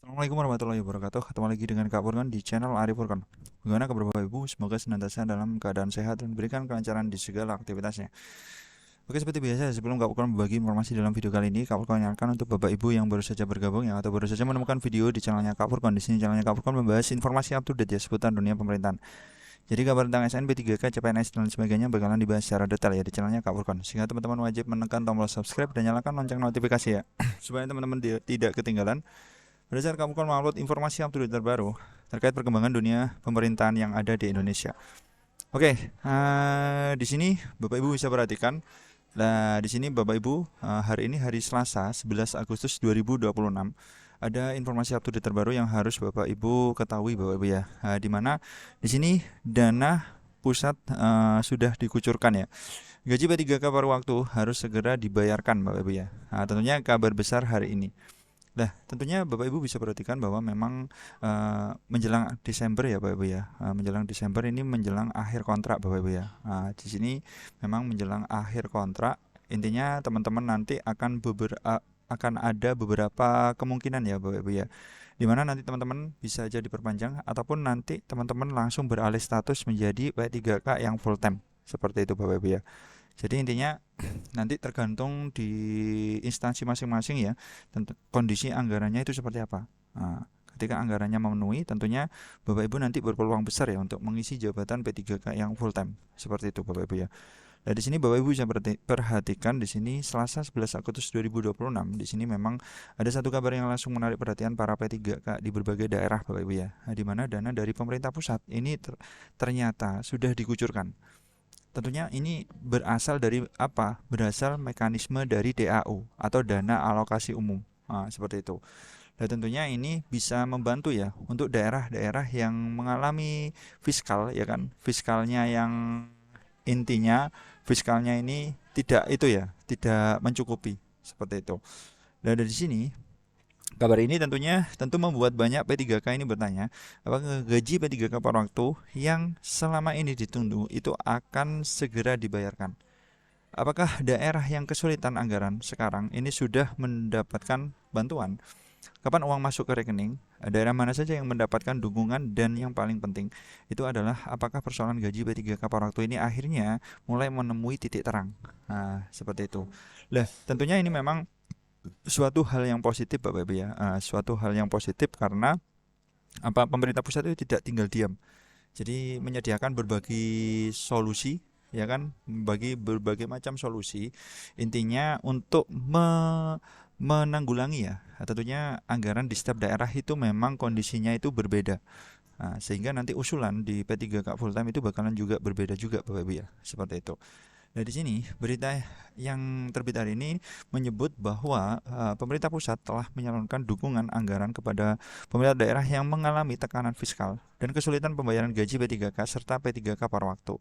Assalamualaikum warahmatullahi wabarakatuh. Ketemu lagi dengan Kak Furkan di channel Arif Furkan. Bagaimana kabar Bapak Ibu? Semoga senantiasa dalam keadaan sehat dan berikan kelancaran di segala aktivitasnya. Oke, seperti biasa, sebelum Kak Furkan berbagi informasi dalam video kali ini, Kak Furkan ingatkan untuk Bapak Ibu yang baru saja bergabung ya, atau baru saja menemukan video di channelnya Kak Furkan. Di sini channelnya Kak Furkan membahas informasi up to date ya seputar dunia pemerintahan. Jadi kabar tentang SNB 3K, CPNS dan sebagainya bakalan dibahas secara detail ya di channelnya Kak Furkan. Sehingga teman-teman wajib menekan tombol subscribe dan nyalakan lonceng notifikasi ya, supaya teman-teman tidak ketinggalan berdasar kamu kan mengupload informasi up to date terbaru terkait perkembangan dunia pemerintahan yang ada di Indonesia. Oke, di sini Bapak Ibu bisa perhatikan. Nah, di sini Bapak Ibu, hari ini hari Selasa, 11 Agustus 2026. Ada informasi up to date terbaru yang harus Bapak Ibu ketahui Bapak Ibu ya. Di mana di sini dana pusat sudah dikucurkan ya. Gaji P3K paruh waktu harus segera dibayarkan Bapak Ibu ya. Tentunya kabar besar hari ini. Nah, tentunya Bapak Ibu bisa perhatikan bahwa memang menjelang Desember ya Bapak Ibu ya. Menjelang Desember ini menjelang akhir kontrak Bapak Ibu ya. Di sini memang menjelang akhir kontrak. Intinya teman-teman nanti akan ada beberapa kemungkinan ya Bapak Ibu ya. Dimana nanti teman-teman bisa jadi diperpanjang ataupun nanti teman-teman langsung beralih status menjadi P3K yang full time. Seperti itu Bapak Ibu ya. Jadi intinya nanti tergantung di instansi masing-masing ya, tentu kondisi anggarannya itu seperti apa. Ketika anggarannya memenuhi, tentunya Bapak Ibu nanti berpeluang besar ya untuk mengisi jabatan P3K yang full time. Seperti itu Bapak Ibu ya. Nah, di sini Bapak Ibu bisa perhatikan di sini Selasa 11 Agustus 2026. Di sini memang ada satu kabar yang langsung menarik perhatian para P3K di berbagai daerah Bapak Ibu ya. Di mana dana dari pemerintah pusat ini ternyata sudah dikucurkan. Tentunya ini berasal dari apa? Berasal mekanisme dari DAU atau dana alokasi umum. Seperti itu. Dan tentunya ini bisa membantu ya untuk daerah-daerah yang mengalami fiskal ya kan. Fiskalnya yang intinya fiskalnya ini tidak itu ya, tidak mencukupi seperti itu. Dan dari sini kabar ini tentu membuat banyak P3K ini bertanya, apakah gaji P3K per waktu yang selama ini ditunggu itu akan segera dibayarkan? Apakah daerah yang kesulitan anggaran sekarang ini sudah mendapatkan bantuan? Kapan uang masuk ke rekening? Daerah mana saja yang mendapatkan dukungan dan yang paling penting itu adalah apakah persoalan gaji P3K per waktu ini akhirnya mulai menemui titik terang? Seperti itu. Lah, tentunya ini memang suatu hal yang positif Bapak Ibu ya. Suatu hal yang positif karena pemerintah pusat itu tidak tinggal diam. Jadi menyediakan berbagai solusi ya kan, bagi berbagai macam solusi. Intinya untuk menanggulangi ya. Tentunya anggaran di setiap daerah itu memang kondisinya itu berbeda. Sehingga nanti usulan di P3K full time itu bakalan juga berbeda juga Bapak Ibu ya. Seperti itu. Nah, di sini berita yang terbit hari ini menyebut bahwa pemerintah pusat telah menyalurkan dukungan anggaran kepada pemerintah daerah yang mengalami tekanan fiskal dan kesulitan pembayaran gaji P3K serta P3K paruh waktu.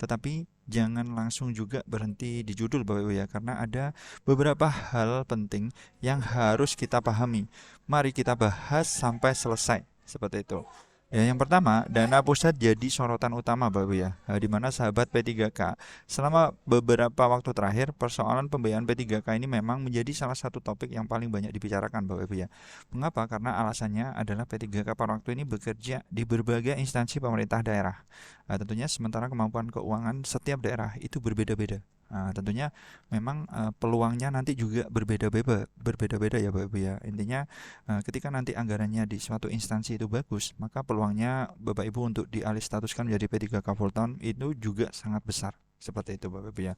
Tetapi jangan langsung juga berhenti di judul Bapak Ibu ya, karena ada beberapa hal penting yang harus kita pahami. Mari kita bahas sampai selesai. Seperti itu. Ya, yang pertama, dana pusat jadi sorotan utama Bapak Ibu ya. Di mana sahabat P3K selama beberapa waktu terakhir persoalan pembayaran P3K ini memang menjadi salah satu topik yang paling banyak dibicarakan Bapak Ibu ya. Mengapa? Karena alasannya adalah P3K pada waktu ini bekerja di berbagai instansi pemerintah daerah. Tentunya sementara kemampuan keuangan setiap daerah itu berbeda-beda. Tentunya memang peluangnya nanti juga berbeda-beda ya Bapak Ibu ya. Intinya ketika nanti anggarannya di suatu instansi itu bagus, maka peluangnya Bapak Ibu untuk dialih statuskan menjadi P3K full time itu juga sangat besar. Seperti itu Bapak Ibu ya.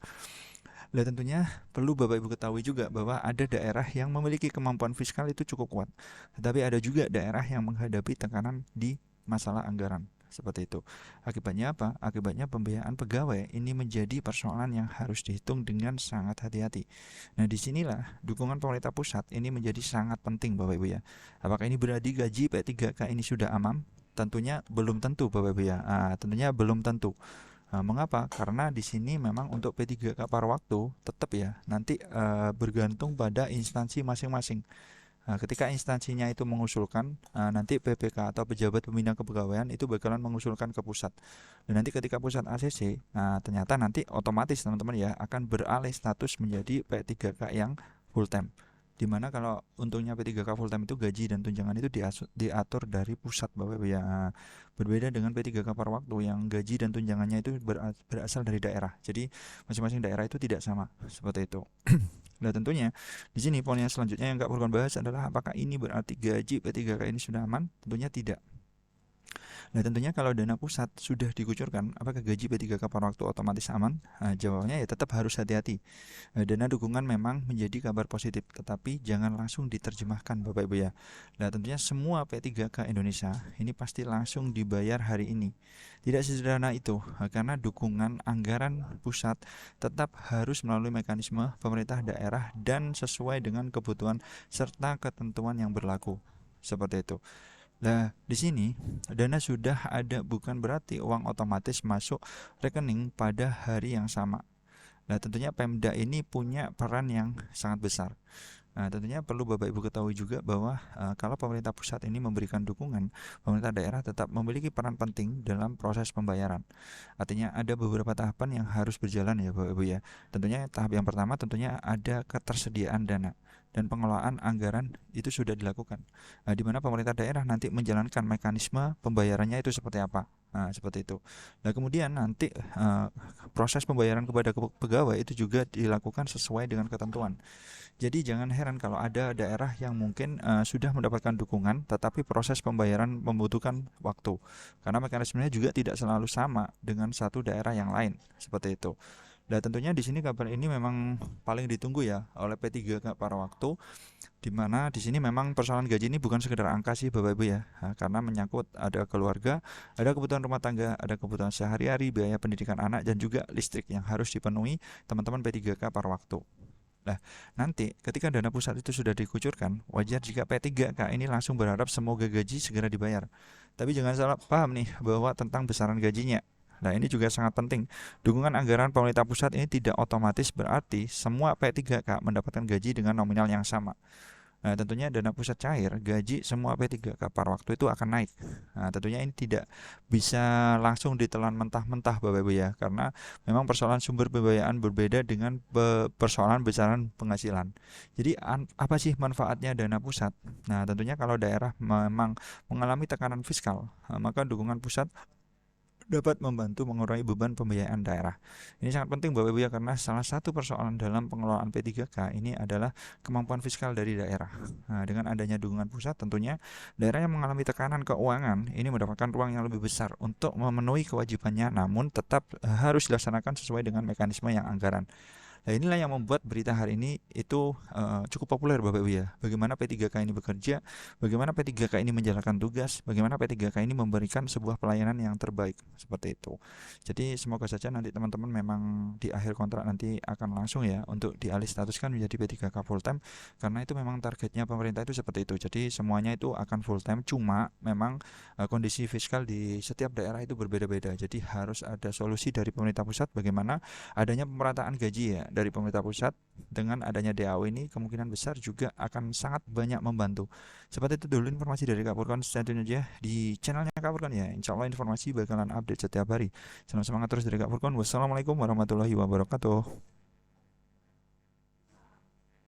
Nah, tentunya perlu Bapak Ibu ketahui juga bahwa ada daerah yang memiliki kemampuan fiskal itu cukup kuat. Tetapi ada juga daerah yang menghadapi tekanan di masalah anggaran. Seperti itu. Akibatnya apa? Akibatnya pembiayaan pegawai ini menjadi persoalan yang harus dihitung dengan sangat hati-hati. Nah, disinilah dukungan pemerintah pusat ini menjadi sangat penting Bapak Ibu ya. Apakah ini berarti gaji P3K ini sudah aman? Tentunya belum tentu Bapak Ibu ya. Tentunya belum tentu. Mengapa? Karena di sini memang untuk P3K paruh waktu tetap ya nanti bergantung pada instansi masing-masing. Ketika instansinya itu mengusulkan, nanti PPK atau pejabat pembina kepegawaian itu bakalan mengusulkan ke pusat. Dan nanti ketika pusat ACC, ternyata nanti otomatis teman-teman ya akan beralih status menjadi P3K yang full time. Dimana kalau untungnya P3K full time itu gaji dan tunjangan itu diatur dari pusat Bapak Ibu ya. Berbeda dengan P3K par waktu yang gaji dan tunjangannya itu berasal dari daerah. Jadi masing-masing daerah itu tidak sama seperti itu. Nah tentunya di sini poin yang selanjutnya yang Kak Purkon bahas adalah apakah ini berarti gaji P3K ini sudah aman? Tentunya tidak. Nah, tentunya kalau dana pusat sudah dikucurkan, apakah gaji P3K par waktu otomatis aman? Nah, jawabannya ya tetap harus hati-hati. Dana dukungan memang menjadi kabar positif, tetapi jangan langsung diterjemahkan Bapak Ibu ya. Nah, tentunya semua P3K Indonesia ini pasti langsung dibayar hari ini. Tidak sederhana itu, karena dukungan anggaran pusat tetap harus melalui mekanisme pemerintah daerah dan sesuai dengan kebutuhan serta ketentuan yang berlaku. Seperti itu. Nah, di sini dana sudah ada bukan berarti uang otomatis masuk rekening pada hari yang sama. Nah, tentunya Pemda ini punya peran yang sangat besar. Nah, tentunya perlu Bapak Ibu ketahui juga bahwa kalau pemerintah pusat ini memberikan dukungan, pemerintah daerah tetap memiliki peran penting dalam proses pembayaran. Artinya ada beberapa tahapan yang harus berjalan ya Bapak Ibu ya. Tentunya tahap yang pertama tentunya ada ketersediaan dana dan pengelolaan anggaran itu sudah dilakukan. Di mana pemerintah daerah nanti menjalankan mekanisme pembayarannya itu seperti apa. Nah, seperti itu. Nah, kemudian nanti proses pembayaran kepada pegawai itu juga dilakukan sesuai dengan ketentuan. Jadi jangan heran kalau ada daerah yang mungkin sudah mendapatkan dukungan tetapi proses pembayaran membutuhkan waktu. Karena mekanismenya juga tidak selalu sama dengan satu daerah yang lain, seperti itu. Nah, tentunya di sini kabar ini memang paling ditunggu ya oleh P3K par waktu, di mana di sini memang persoalan gaji ini bukan sekedar angka sih Bapak Ibu ya, karena menyangkut ada keluarga, ada kebutuhan rumah tangga, ada kebutuhan sehari-hari, biaya pendidikan anak dan juga listrik yang harus dipenuhi teman-teman P3K par waktu. Nah, nanti ketika dana pusat itu sudah dikucurkan, wajar jika P3K ini langsung berharap semoga gaji segera dibayar. Tapi jangan salah paham nih bahwa tentang besaran gajinya. Nah, ini juga sangat penting. Dukungan anggaran pemerintah pusat ini tidak otomatis berarti semua P3K mendapatkan gaji dengan nominal yang sama. Nah, tentunya dana pusat cair, gaji semua P3K par waktu itu akan naik. Nah, tentunya ini tidak bisa langsung ditelan mentah-mentah Bapak Ibu ya, karena memang persoalan sumber pembiayaan berbeda dengan persoalan besaran penghasilan. Jadi apa sih manfaatnya dana pusat? Nah, tentunya kalau daerah memang mengalami tekanan fiskal, maka dukungan pusat dapat membantu mengurangi beban pembiayaan daerah. Ini sangat penting Bapak Ibu ya, karena salah satu persoalan dalam pengelolaan P3K ini adalah kemampuan fiskal dari daerah. Nah, dengan adanya dukungan pusat tentunya daerah yang mengalami tekanan keuangan ini mendapatkan ruang yang lebih besar untuk memenuhi kewajibannya, namun tetap harus dilaksanakan sesuai dengan mekanisme yang anggaran. Nah, inilah yang membuat berita hari ini itu cukup populer Bapak Ibu ya. Bagaimana P3K ini bekerja, bagaimana P3K ini menjalankan tugas, bagaimana P3K ini memberikan sebuah pelayanan yang terbaik, seperti itu. Jadi semoga saja nanti teman-teman memang di akhir kontrak nanti akan langsung ya untuk dialih statuskan menjadi P3K full time, karena itu memang targetnya pemerintah itu seperti itu. Jadi semuanya itu akan full time, cuma memang kondisi fiskal di setiap daerah itu berbeda-beda. Jadi harus ada solusi dari pemerintah pusat bagaimana adanya pemerataan gaji ya dari pemerintah pusat. Dengan adanya DAW ini kemungkinan besar juga akan sangat banyak membantu. Seperti itu dulu informasi dari Kak Purkon. Stay tune aja di channelnya Kak Purkon ya. Insya Allah informasi bakalan update setiap hari. Selamat semangat terus dari Kak Purkon. Wassalamualaikum warahmatullahi wabarakatuh.